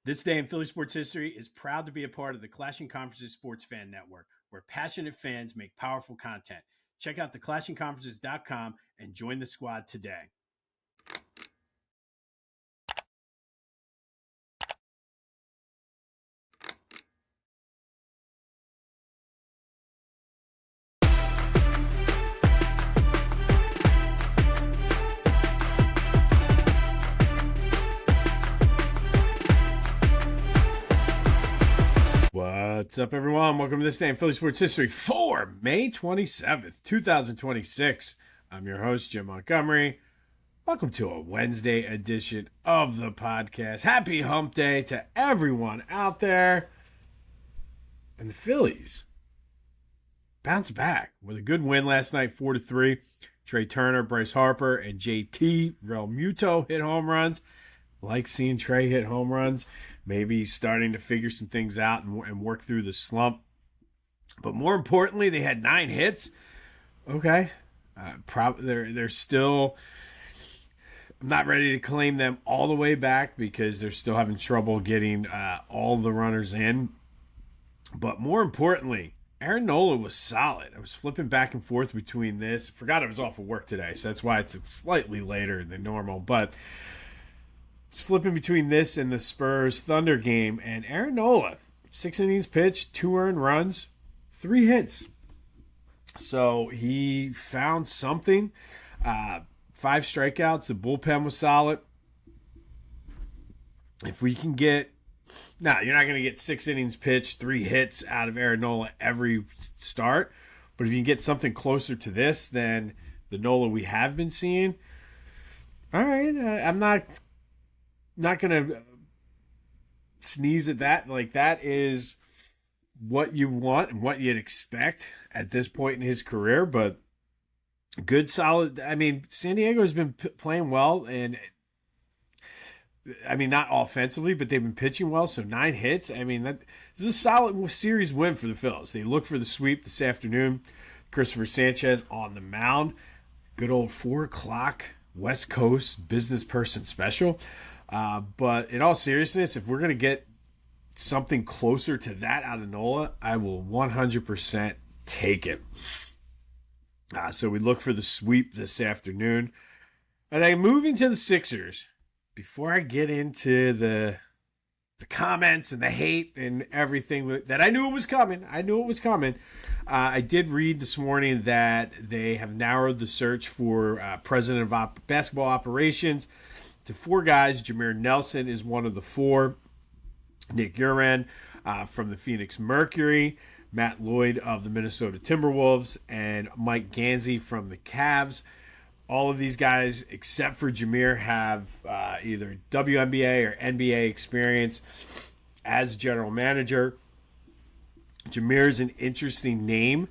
This day in Philly sports history is proud to be a part of the Clashing Conferences Sports Fan Network, where passionate fans make powerful content. Check out theclashingconferences.com and join the squad today. What's up, everyone? Welcome to this day in Philly sports history for May 27th, 2026. I'm your host, Jim Montgomery. Welcome to a Wednesday edition of the podcast. Happy hump day to everyone out there. And the Phillies bounced back with a good win last night, 4-3. Trey Turner, Bryce Harper, and JT Realmuto hit home runs. Like seeing Trey hit home runs. Maybe he's starting to figure some things out and work through the slump. But more importantly, they had 9 hits. Okay. They're still... I'm not ready to claim them all the way back because they're still having trouble getting all the runners in. But more importantly, Aaron Nola was solid. I was flipping back and forth between this. Forgot I was off of work today, so that's why it's slightly later than normal. But flipping between this and the Spurs Thunder game, and Aaron Nola, 6 innings pitched, 2 earned runs, 3 hits. So he found something. 5 strikeouts. The bullpen was solid. If we can get... Now, you're not going to get 6 innings pitched, 3 hits out of Aaron Nola every start. But if you can get something closer to this than the Nola we have been seeing, all right, I'm not going to sneeze at that. Like, that is what you want and what you'd expect at this point in his career. But good, solid. I mean, San Diego has been playing well, and I mean, not offensively, but they've been pitching well. So 9 hits. I mean, this is a solid series win for the Phils. They look for the sweep this afternoon. Christopher Sanchez on the mound. Good old 4 o'clock West Coast business person special. But in all seriousness, if we're going to get something closer to that out of Nola, I will 100% take it. So we look for the sweep this afternoon. And then moving to the Sixers, before I get into the comments and the hate and everything that I knew it was coming. I did read this morning that they have narrowed the search for president of basketball operations to 4 guys. Jameer Nelson is one of the 4. Nick Uran from the Phoenix Mercury, Matt Lloyd of the Minnesota Timberwolves, and Mike Gansey from the Cavs. All of these guys, except for Jameer, have either WNBA or NBA experience as general manager. Jameer is an interesting name,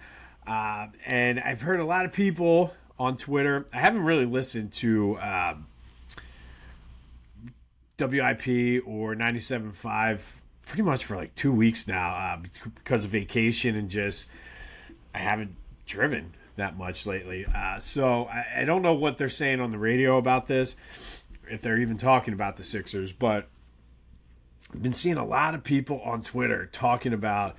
and I've heard a lot of people on Twitter. I haven't really listened to WIP or 97.5 pretty much for like 2 weeks now because of vacation and just I haven't driven that much lately. So I don't know what they're saying on the radio about this, if they're even talking about the Sixers, but I've been seeing a lot of people on Twitter talking about,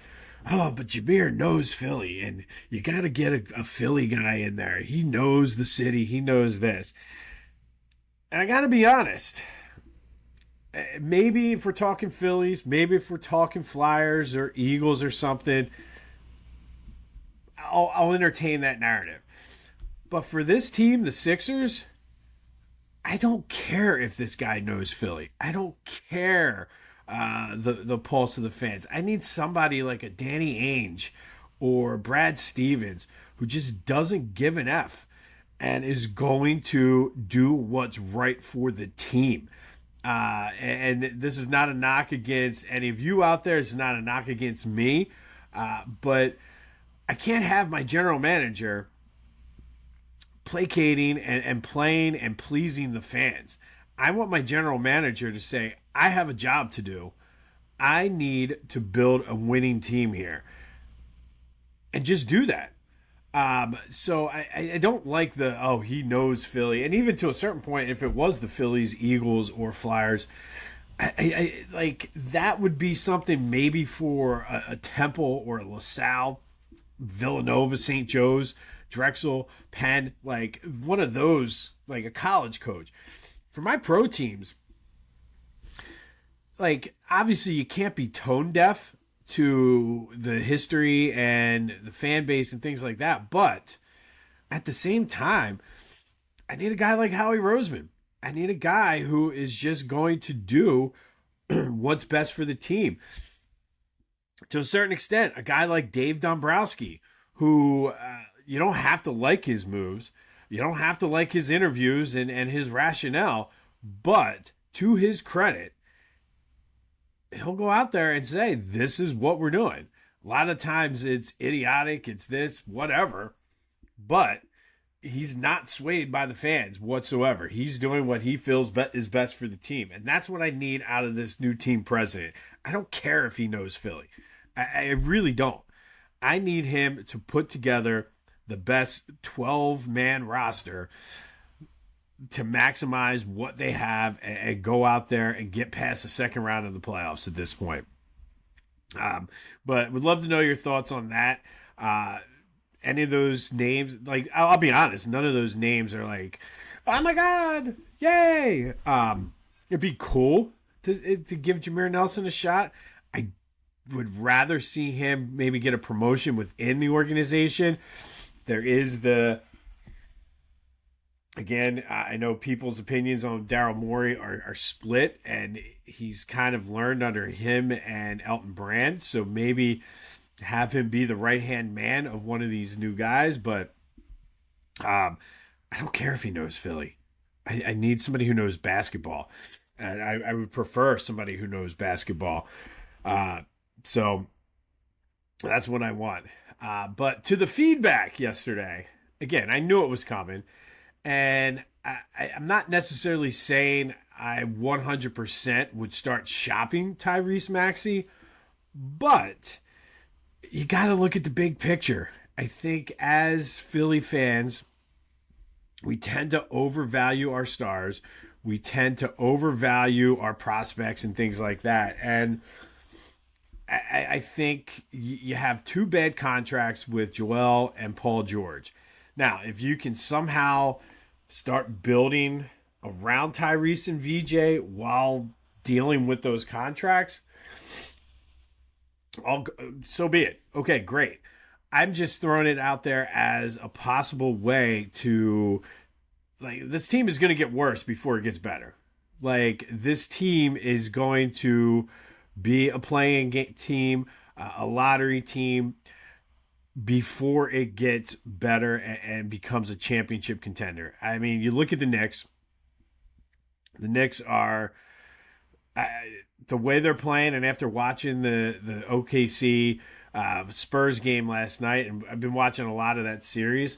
oh, but Jameer knows Philly, and you got to get a Philly guy in there. He knows the city. He knows this. And I got to be honest, maybe if we're talking Phillies, maybe if we're talking Flyers or Eagles or something, I'll entertain that narrative. But for this team, the Sixers, I don't care if this guy knows Philly. I don't care the pulse of the fans. I need somebody like a Danny Ainge or Brad Stevens who just doesn't give an F and is going to do what's right for the team. And this is not a knock against any of you out there. It's not a knock against me. But I can't have my general manager placating and playing and pleasing the fans. I want my general manager to say, I have a job to do. I need to build a winning team here. And just do that. So I don't like he knows Philly. And even to a certain point, if it was the Phillies, Eagles, or Flyers, like that would be something maybe for a Temple or a LaSalle, Villanova, St. Joe's, Drexel, Penn, like one of those, like a college coach. For my pro teams, like obviously you can't be tone deaf to the history and the fan base and things like that, but at the same time, I need a guy like Howie Roseman. I need a guy who is just going to do what's best for the team. To a certain extent, a guy like Dave Dombrowski, who you don't have to like his moves, you don't have to like his interviews and his rationale, but to his credit, he'll go out there and say, this is what we're doing. A lot of times it's idiotic, it's this, whatever, but he's not swayed by the fans whatsoever. He's doing what he feels is best for the team. And that's what I need out of this new team president. I don't care if he knows Philly. I really don't. I need him to put together the best 12-man roster to maximize what they have and go out there and get past the second round of the playoffs at this point. But would love to know your thoughts on that. Any of those names, like I'll be honest, none of those names are like, oh my God, yay! It'd be cool to give Jameer Nelson a shot. I would rather see him maybe get a promotion within the organization. There is again, I know people's opinions on Daryl Morey are split, and he's kind of learned under him and Elton Brand, so maybe have him be the right-hand man of one of these new guys, but I don't care if he knows Philly. I need somebody who knows basketball, and I would prefer somebody who knows basketball. So that's what I want. But to the feedback yesterday, again, I knew it was coming, and I'm not necessarily saying I 100% would start shopping Tyrese Maxey, but you got to look at the big picture. I think as Philly fans, we tend to overvalue our stars. We tend to overvalue our prospects and things like that. And I think you have two bad contracts with Joel and Paul George. Now, if you can somehow start building around Tyrese and VJ while dealing with those contracts, so be it. Okay, great. I'm just throwing it out there as a possible way to, like, this team is going to get worse before it gets better. Like, this team is going to be a playing game team, a lottery team, before it gets better and becomes a championship contender. I mean, you look at the Knicks. The Knicks are the way they're playing, and after watching the OKC Spurs game last night, and I've been watching a lot of that series,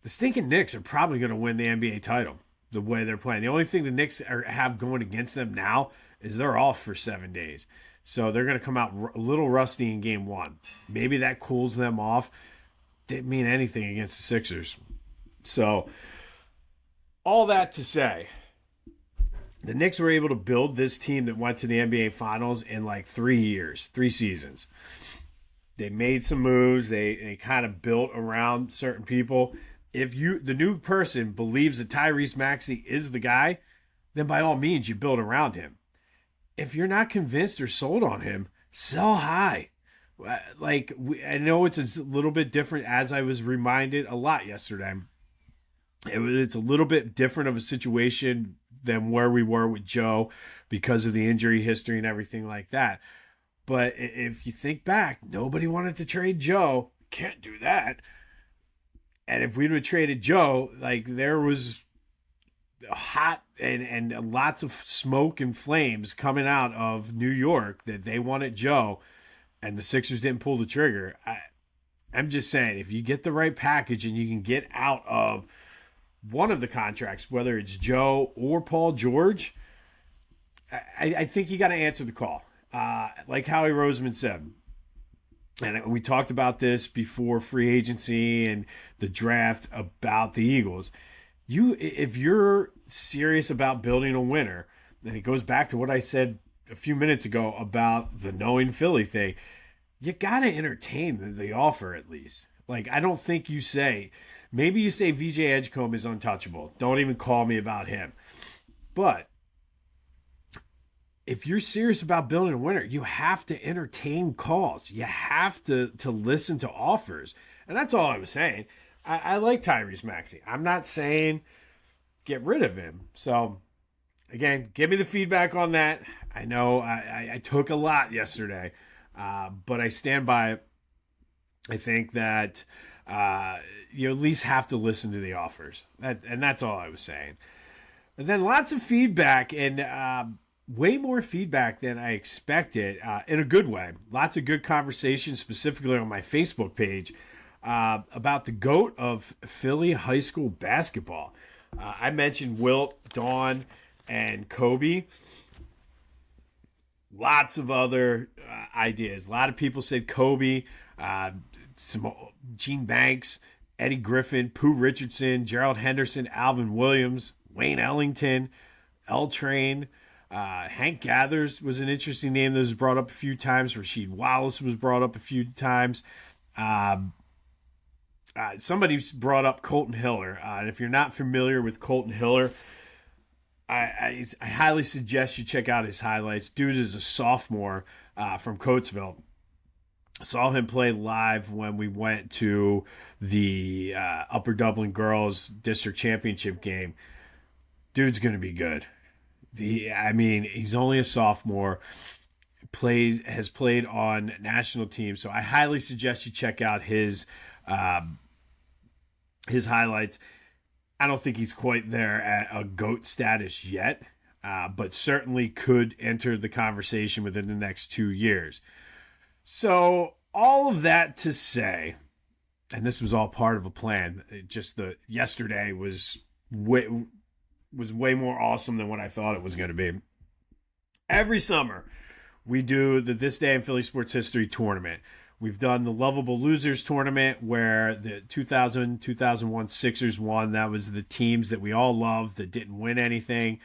the stinking Knicks are probably going to win the NBA title the way they're playing. The only thing the Knicks have going against them now is they're off for 7 days. So they're going to come out a little rusty in game one. Maybe that cools them off. Didn't mean anything against the Sixers. So all that to say, the Knicks were able to build this team that went to the NBA Finals in like 3 years, 3 seasons. They made some moves. They kind of built around certain people. If the new person believes that Tyrese Maxey is the guy, then by all means you build around him. If you're not convinced or sold on him, sell high. Like, I know it's a little bit different, as I was reminded a lot yesterday. It's a little bit different of a situation than where we were with Joe because of the injury history and everything like that. But if you think back, nobody wanted to trade Joe. Can't do that. And if we'd have traded Joe, like, there was hot and lots of smoke and flames coming out of New York that they wanted Joe, and the Sixers didn't pull the trigger. I'm just saying, if you get the right package and you can get out of one of the contracts, whether it's Joe or Paul George, I think you got to answer the call. Like Howie Roseman said, and we talked about this before free agency and the draft about the Eagles. If you're serious about building a winner, And it goes back to what I said a few minutes ago about the knowing Philly thing. You got to entertain the offer at least. Like, I don't think you say, maybe you say VJ Edgecombe is untouchable. Don't even call me about him. But if you're serious about building a winner, you have to entertain calls. You have to listen to offers. And that's all I was saying. I like Tyrese Maxey. I'm not saying get rid of him. So, again, give me the feedback on that. I know I took a lot yesterday, but I stand by it. I think that you at least have to listen to the offers. And that's all I was saying. And then lots of feedback and way more feedback than I expected in a good way. Lots of good conversations, specifically on my Facebook page, about the GOAT of Philly high school basketball. I mentioned Wilt, Dawn, and Kobe. Lots of other ideas. A lot of people said Kobe, some Gene Banks, Eddie Griffin, Pooh Richardson, Gerald Henderson, Alvin Williams, Wayne Ellington, L Train. Hank Gathers was an interesting name that was brought up a few times. Rasheed Wallace was brought up a few times. Somebody's brought up Colton Hiller. And if you're not familiar with Colton Hiller, I highly suggest you check out his highlights. Dude is a sophomore from Coatesville. Saw him play live when we went to the Upper Dublin Girls District Championship game. Dude's going to be good. He's only a sophomore, has played on national teams, so I highly suggest you check out his highlights. I don't think he's quite there at a GOAT status yet, but certainly could enter the conversation within the next 2 years. So all of that to say, and this was all part of a plan. Yesterday was way more awesome than what I thought it was going to be. Every summer, we do the This Day in Philly Sports History tournament. We've done the Lovable Losers tournament where the 2000-2001 Sixers won. That was the teams that we all loved that didn't win anything.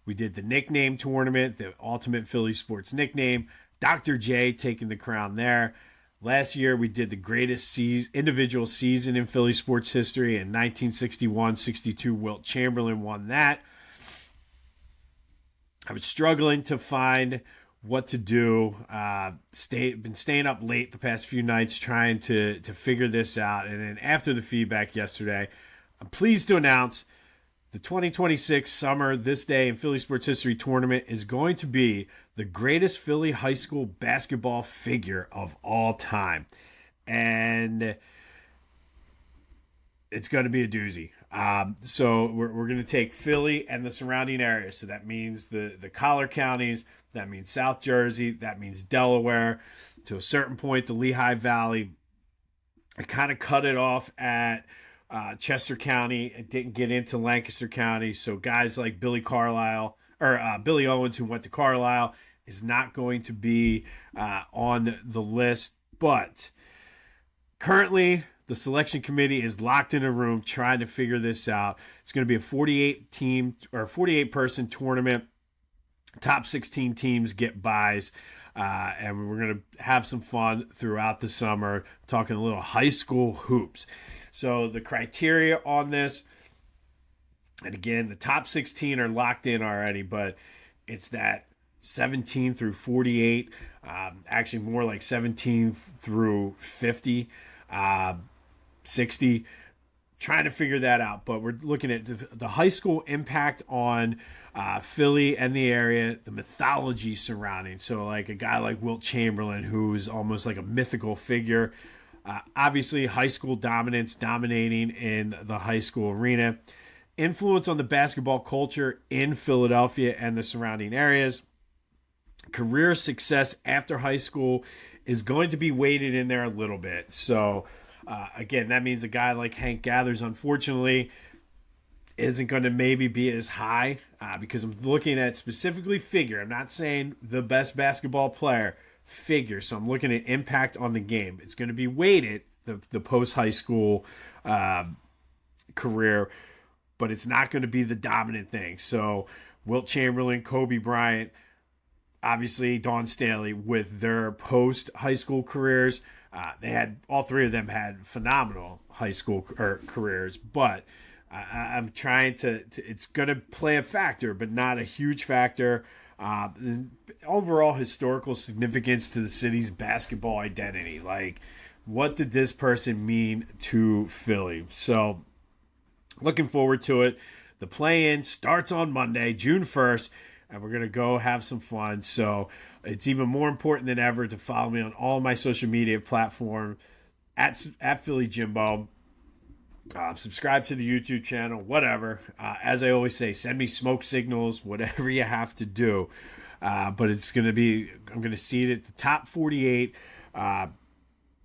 We did the nickname tournament, the Ultimate Philly Sports Nickname. Dr. J taking the crown there. Last year, we did the greatest individual season in Philly sports history. In 1961-62, Wilt Chamberlain won that. I was struggling to find what to do. Been staying up late the past few nights trying to figure this out. And then after the feedback yesterday, I'm pleased to announce the 2026 Summer This Day in Philly Sports History Tournament is going to be the greatest Philly high school basketball figure of all time. And it's going to be a doozy. So we're going to take Philly and the surrounding areas. So that means the collar counties, that means South Jersey, that means Delaware, to a certain point, the Lehigh Valley. I kind of cut it off at Chester County. It didn't get into Lancaster County. So guys like Billy Owens, who went to Carlisle, is not going to be on the list. But currently, the selection committee is locked in a room trying to figure this out. It's going to be a 48-person tournament. Top 16 teams get buys. And we're going to have some fun throughout the summer, talking a little high school hoops. So the criteria on this, and again, the top 16 are locked in already, but it's that 17 through 48, actually more like 17 through 50, 60, trying to figure that out. But we're looking at the high school impact on Philly and the area, the mythology surrounding. So like a guy like Wilt Chamberlain, who's almost like a mythical figure. Obviously, high school dominating in the high school arena. Influence on the basketball culture in Philadelphia and the surrounding areas. Career success after high school is going to be weighted in there a little bit. So, again, that means a guy like Hank Gathers, unfortunately, isn't going to maybe be as high because I'm looking at specifically figure. I'm not saying the best basketball player, figure. So I'm looking at impact on the game. It's going to be weighted, the post-high school career, but it's not going to be the dominant thing. So Wilt Chamberlain, Kobe Bryant, obviously Dawn Staley with their post-high school careers. All three of them had phenomenal high school careers, but I'm trying to it's going to play a factor, but not a huge factor. Overall historical significance to the city's basketball identity. Like, what did this person mean to Philly? So, looking forward to it. The play-in starts on Monday, June 1st, and we're going to go have some fun. So, it's even more important than ever to follow me on all my social media platforms at Philly Jimbo. Subscribe to the YouTube channel, whatever. As I always say, send me smoke signals, whatever you have to do. But it's going to be, I'm going to seed it the top 48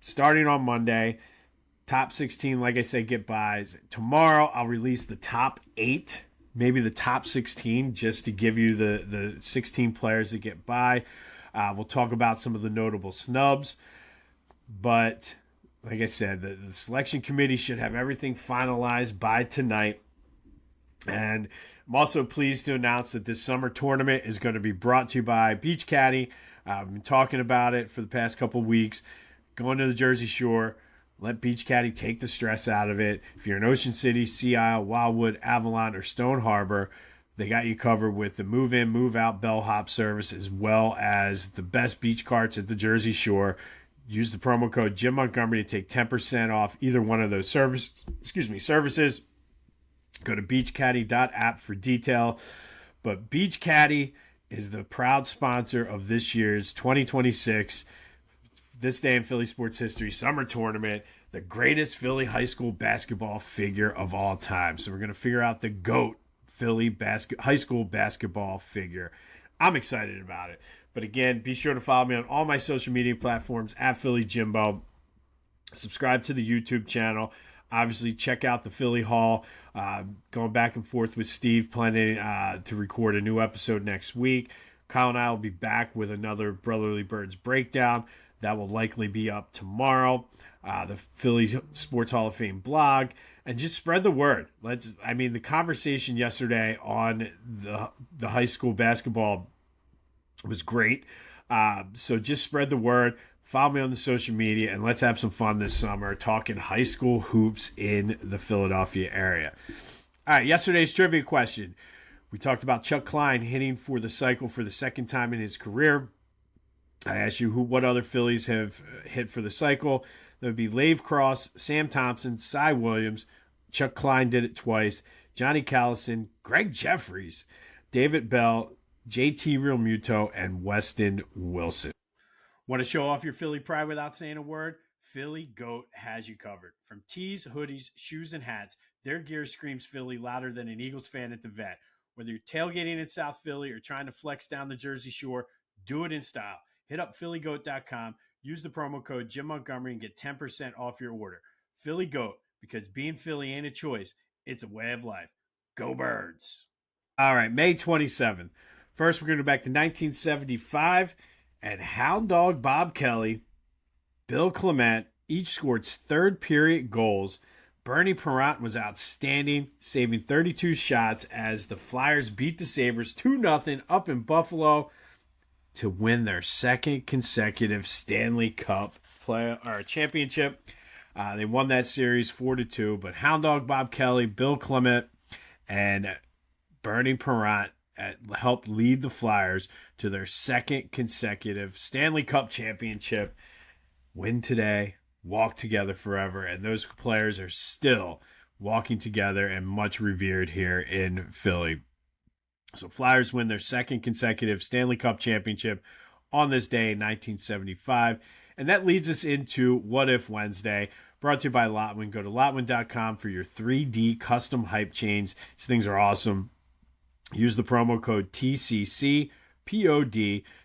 starting on Monday. Top 16, like I said, get buys. Tomorrow, I'll release the top 8, maybe the top 16, just to give you the 16 players that get by. We'll talk about some of the notable snubs. But like I said, the selection committee should have everything finalized by tonight. And I'm also pleased to announce that this summer tournament is going to be brought to you by Beach Caddy. I've been talking about it for the past couple of weeks. Going to the Jersey Shore, let Beach Caddy take the stress out of it. If you're in Ocean City, Sea Isle, Wildwood, Avalon, or Stone Harbor, they got you covered with the move-in, move-out bellhop service, as well as the best beach carts at the Jersey Shore. Use the promo code Jim Montgomery to take 10% off either one of those services. Go to beachcaddy.app for detail. But Beach Caddy is the proud sponsor of this year's 2026 This Day in Philly Sports History Summer Tournament, the greatest Philly high school basketball figure of all time. So we're going to figure out the GOAT Philly high school basketball figure. I'm excited about it. But again, be sure to follow me on all my social media platforms at Philly Jimbo. Subscribe to the YouTube channel. Obviously, check out the Philly Hall. Going back and forth with Steve, planning to record a new episode next week. Kyle and I will be back with another Brotherly Birds breakdown. That will likely be up tomorrow. The Philly Sports Hall of Fame blog. And just spread the word. The conversation yesterday on the high school basketball was great. So just spread the word. Follow me on the social media, and let's have some fun this summer talking high school hoops in the Philadelphia area. All right, yesterday's trivia question. We talked about Chuck Klein hitting for the cycle for the second time in his career. I asked you what other Phillies have hit for the cycle. That would be Lave Cross, Sam Thompson, Cy Williams. Chuck Klein did it twice. Johnny Callison, Greg Jeffries, David Bell, JT Realmuto, and Weston Wilson. Want to show off your Philly pride without saying a word? Philly Goat has you covered. From tees, hoodies, shoes, and hats, their gear screams Philly louder than an Eagles fan at the vet. Whether you're tailgating in South Philly or trying to flex down the Jersey Shore, do it in style. Hit up phillygoat.com, use the promo code Jim Montgomery, and get 10% off your order. Philly Goat, because being Philly ain't a choice, it's a way of life. Go Birds! All right, May 27th. First, we're going to go back to 1975, and Hound Dog Bob Kelly, Bill Clement, each scored third-period goals. Bernie Parent was outstanding, saving 32 shots as the Flyers beat the Sabres 2-0 up in Buffalo to win their second consecutive Stanley Cup championship. They won that series 4-2, but Hound Dog Bob Kelly, Bill Clement, and Bernie Parent helped lead the Flyers to their second consecutive Stanley Cup championship. Win today, walk together forever, and those players are still walking together and much revered here in Philly. So Flyers win their second consecutive Stanley Cup championship on this day in 1975. And that leads us into What If Wednesday, brought to you by Lotwin. Go to Lotwin.com for your 3D custom hype chains. These things are awesome. Use the promo code TCCPOD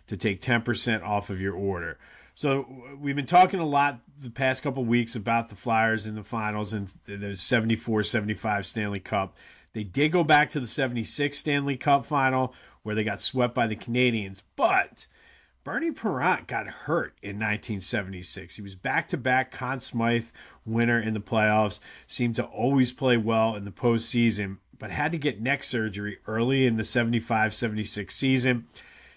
to take 10% off of your order. So we've been talking a lot the past couple weeks about the Flyers in the finals and the 74-75 Stanley Cup. They did go back to the 76 Stanley Cup final where they got swept by the Canadiens, but Bernie Parent got hurt in 1976. He was back-to-back Conn Smythe winner in the playoffs, seemed to always play well in the postseason, but had to get neck surgery early in the 75-76 season.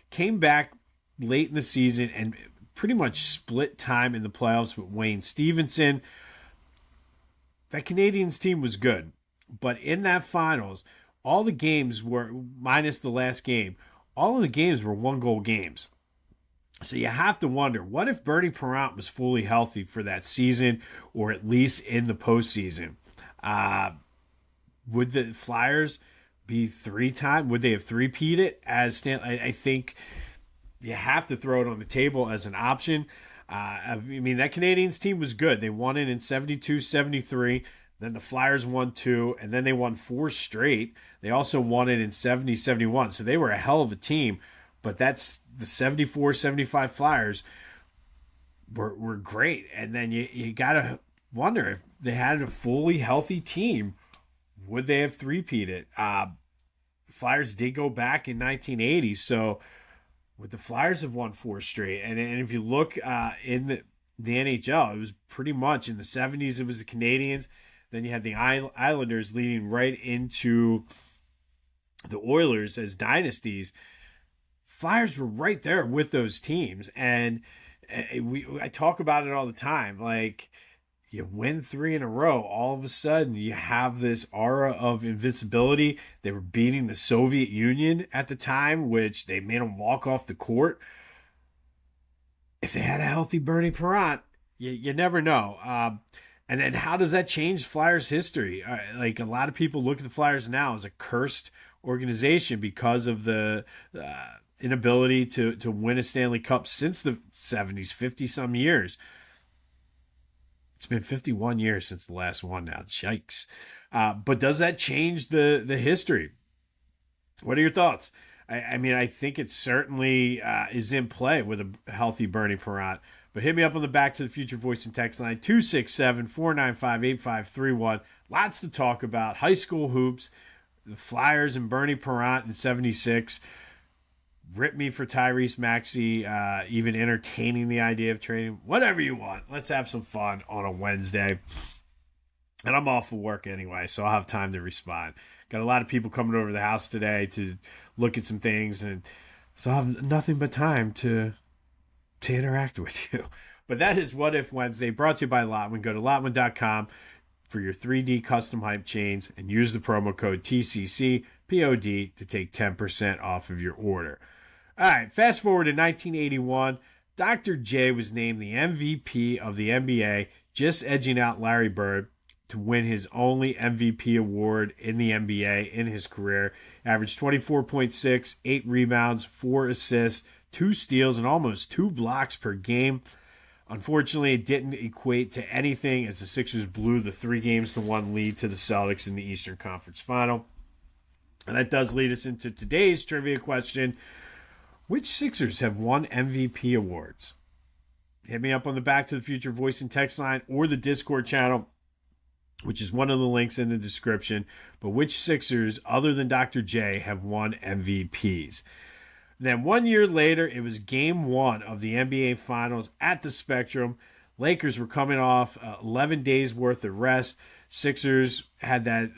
Came back late in the season and pretty much split time in the playoffs with Wayne Stevenson. That Canadiens team was good, but in that finals, all the games were, minus the last game, all of the games were 1-goal games. So you have to wonder, what if Bernie Parent was fully healthy for that season, or at least in the postseason? Would the Flyers be three-time? Would they have three-peated it? I think you have to throw it on the table as an option. I mean, that Canadiens team was good. They won it in 72-73. Then the Flyers won 2, and then they won 4 straight. They also won it in 70-71. So they were a hell of a team. But that's the 74-75 Flyers were great. And then you got to wonder, if they had a fully healthy team, would they have three-peated? Flyers did go back in 1980. So would the Flyers have won 4 straight? And if you look in the NHL, it was pretty much in the 70s, it was the Canadiens. Then you had the Islanders leading right into the Oilers as dynasties. Flyers were right there with those teams. And I talk about it all the time. Like, you win 3 in a row, all of a sudden you have this aura of invincibility. They were beating the Soviet Union at the time, which they made them walk off the court. If they had a healthy Bernie Parent, you never know. And then how does that change Flyers history? Like, a lot of people look at the Flyers now as a cursed organization because of the inability to win a Stanley Cup since the 70s, 50-some years. It's been 51 years since the last one now. Yikes. But does that change the history? What are your thoughts? I mean, I think it certainly is in play with a healthy Bernie Parent. But hit me up on the Back to the Future voice and text line, 267-495-8531. Lots to talk about. High school hoops, the Flyers and Bernie Parent in 76. Rip me for Tyrese Maxey, even entertaining the idea of trading. Whatever you want. Let's have some fun on a Wednesday. And I'm off for work anyway, so I'll have time to respond. Got a lot of people coming over to the house today to look at some things, and so I'll have nothing but time to interact with you. But that is What If Wednesday, brought to you by Lotwin. Go to Lotwin.com for your 3D custom hype chains and use the promo code TCCPOD to take 10% off of your order. All right, fast forward to 1981. Dr. J was named the MVP of the NBA, just edging out Larry Bird to win his only MVP award in the NBA in his career. Averaged 24.6, 8 rebounds, 4 assists, 2 steals, and almost 2 blocks per game. Unfortunately, it didn't equate to anything as the Sixers blew the 3-1 lead to the Celtics in the Eastern Conference Final. And that does lead us into today's trivia question. Which Sixers have won MVP awards? Hit me up on the Back to the Future voice and text line or the Discord channel, which is one of the links in the description. But which Sixers, other than Dr. J, have won MVPs? Then 1 year later, it was Game 1 of the NBA Finals at the Spectrum. Lakers were coming off 11 days worth of rest. Sixers had that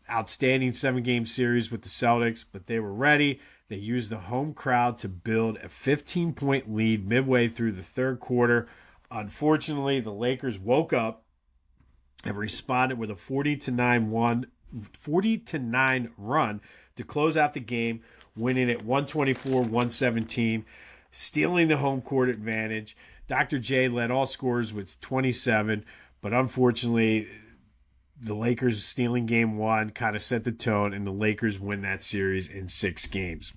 outstanding 7-game series with the Celtics, but they were ready. They used the home crowd to build a 15-point lead midway through the third quarter. Unfortunately, the Lakers woke up and responded with a 40-9 run to close out the game, winning at 124-117, stealing the home court advantage. Dr. J led all scorers with 27, but unfortunately, the Lakers stealing Game 1 kind of set the tone, and the Lakers win that series in 6 games.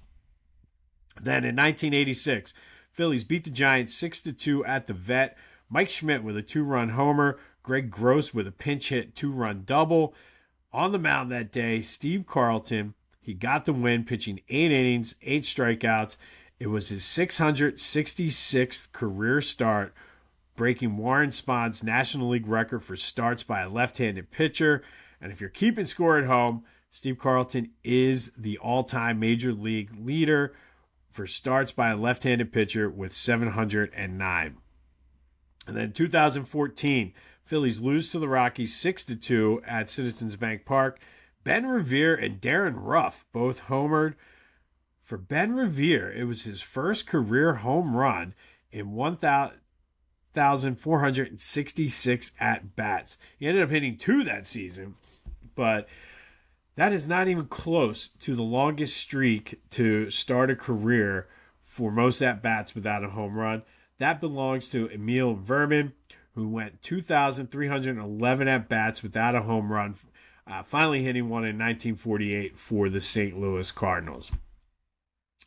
Then in 1986, Phillies beat the Giants 6-2 at the Vet. Mike Schmidt with a 2-run homer, Greg Gross with a pinch hit 2-run double. On the mound that day, Steve Carlton, he got the win, pitching 8 innings, 8 strikeouts. It was his 666th career start, breaking Warren Spahn's National League record for starts by a left-handed pitcher. And if you're keeping score at home, Steve Carlton is the all-time Major League leader for starts by a left-handed pitcher with 709. And then 2014, Phillies lose to the Rockies 6-2 at Citizens Bank Park. Ben Revere and Darren Ruff both homered. For Ben Revere, it was his first career home run in 1,466 at-bats. He ended up hitting 2 that season, but that is not even close to the longest streak to start a career for most at-bats without a home run. That belongs to Emil Verman, who went 2,311 at-bats without a home run, finally hitting one in 1948 for the St. Louis Cardinals.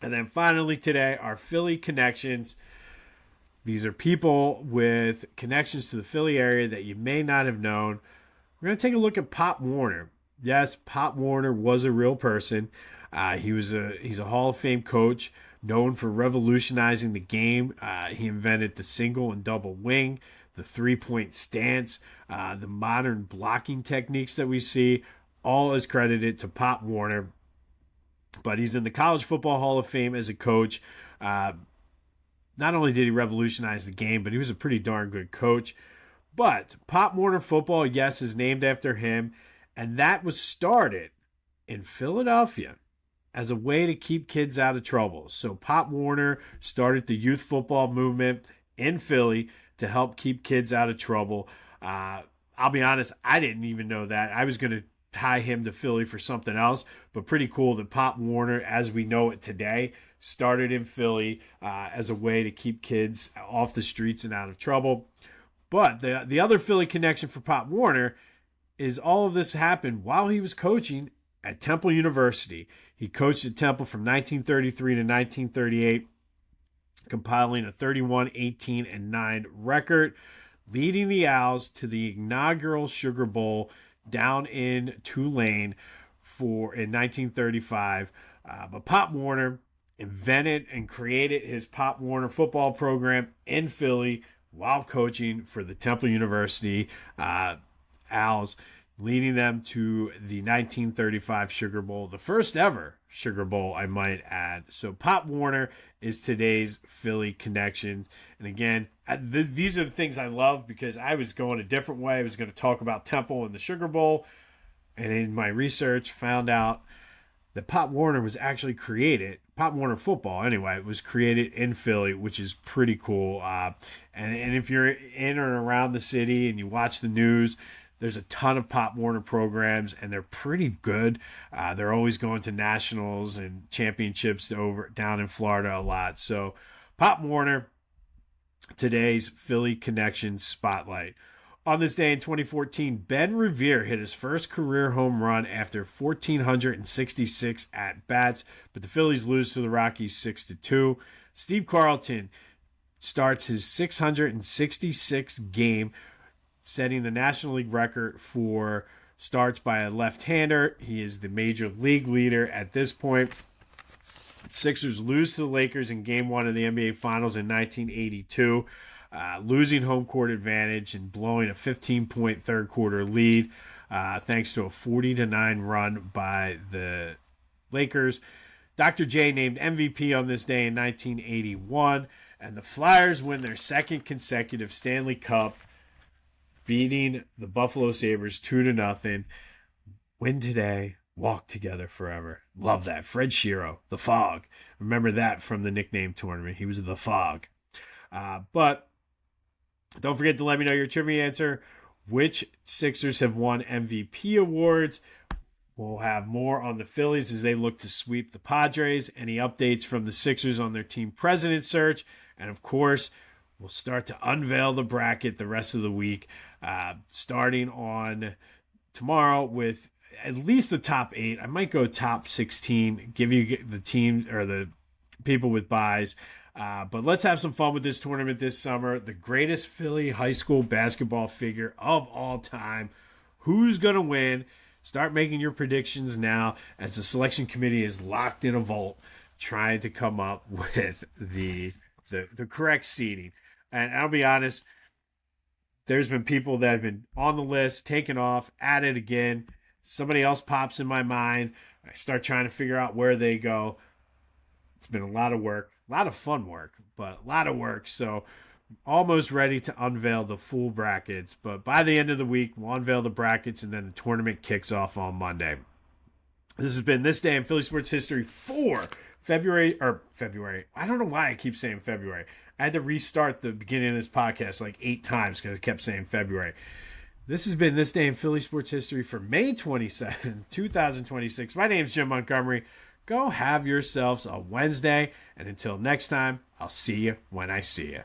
And then finally today, our Philly connections. These are people with connections to the Philly area that you may not have known. We're going to take a look at Pop Warner. Yes, Pop Warner was a real person. He's a Hall of Fame coach known for revolutionizing the game. He invented the single and double wing, the three-point stance, the modern blocking techniques that we see. All is credited to Pop Warner. But he's in the College Football Hall of Fame as a coach. Not only did he revolutionize the game, but he was a pretty darn good coach. But Pop Warner football, yes, is named after him. And that was started in Philadelphia as a way to keep kids out of trouble. So Pop Warner started the youth football movement in Philly to help keep kids out of trouble. I'll be honest, I didn't even know that. I was going to tie him to Philly for something else, but pretty cool that Pop Warner, as we know it today, started in Philly as a way to keep kids off the streets and out of trouble. But the other Philly connection for Pop Warner is all of this happened while he was coaching at Temple University. He coached at Temple from 1933 to 1938, compiling a 31-18-9 record, leading the Owls to the inaugural Sugar Bowl down in Tulane in 1935. But Pop Warner invented and created his Pop Warner football program in Philly while coaching for the Temple University Owls, leading them to the 1935 Sugar Bowl, the first ever Sugar Bowl, I might add. So Pop Warner is today's Philly connection. And again, these are the things I love because I was going a different way. I was going to talk about Temple and the Sugar Bowl. And in my research, found out that Pop Warner was actually created, Pop Warner football anyway, was created in Philly, which is pretty cool. And if you're in or around the city and you watch the news, there's a ton of Pop Warner programs, and they're pretty good. They're always going to nationals and championships down in Florida a lot. So Pop Warner, today's Philly Connection Spotlight. On this day in 2014, Ben Revere hit his first career home run after 1,466 at-bats, but the Phillies lose to the Rockies 6-2. Steve Carlton starts his 666th game, setting the National League record for starts by a left-hander. He is the major league leader at this point. Sixers lose to the Lakers in Game 1 of the NBA Finals in 1982, losing home court advantage and blowing a 15-point third-quarter lead thanks to a 40-9 run by the Lakers. Dr. J named MVP on this day in 1981, and the Flyers win their second consecutive Stanley Cup, beating the Buffalo Sabres 2-0. Win today, walk together forever. Love that. Fred Shero, the Fog. Remember that from the nickname tournament. He was the Fog. But don't forget to let me know your trivia answer. Which Sixers have won MVP awards? We'll have more on the Phillies as they look to sweep the Padres. Any updates from the Sixers on their team president search? And of course, we'll start to unveil the bracket the rest of the week, starting on tomorrow with at least the top 8. I might go top 16, give you the team or the people with buys. But let's have some fun with this tournament this summer. The greatest Philly high school basketball figure of all time. Who's going to win? Start making your predictions now as the selection committee is locked in a vault trying to come up with the correct seeding. And I'll be honest, there's been people that have been on the list, taken off, added again. Somebody else pops in my mind. I start trying to figure out where they go. It's been a lot of work, a lot of fun work, but a lot of work. So almost ready to unveil the full brackets. But by the end of the week, we'll unveil the brackets, and then the tournament kicks off on Monday. This has been This Day in Philly Sports History for February. I don't know why I keep saying February. I had to restart the beginning of this podcast like 8 times because I kept saying February. This has been This Day in Philly Sports History for May 27, 2026. My name's Jim Montgomery. Go have yourselves a Wednesday. And until next time, I'll see you when I see you.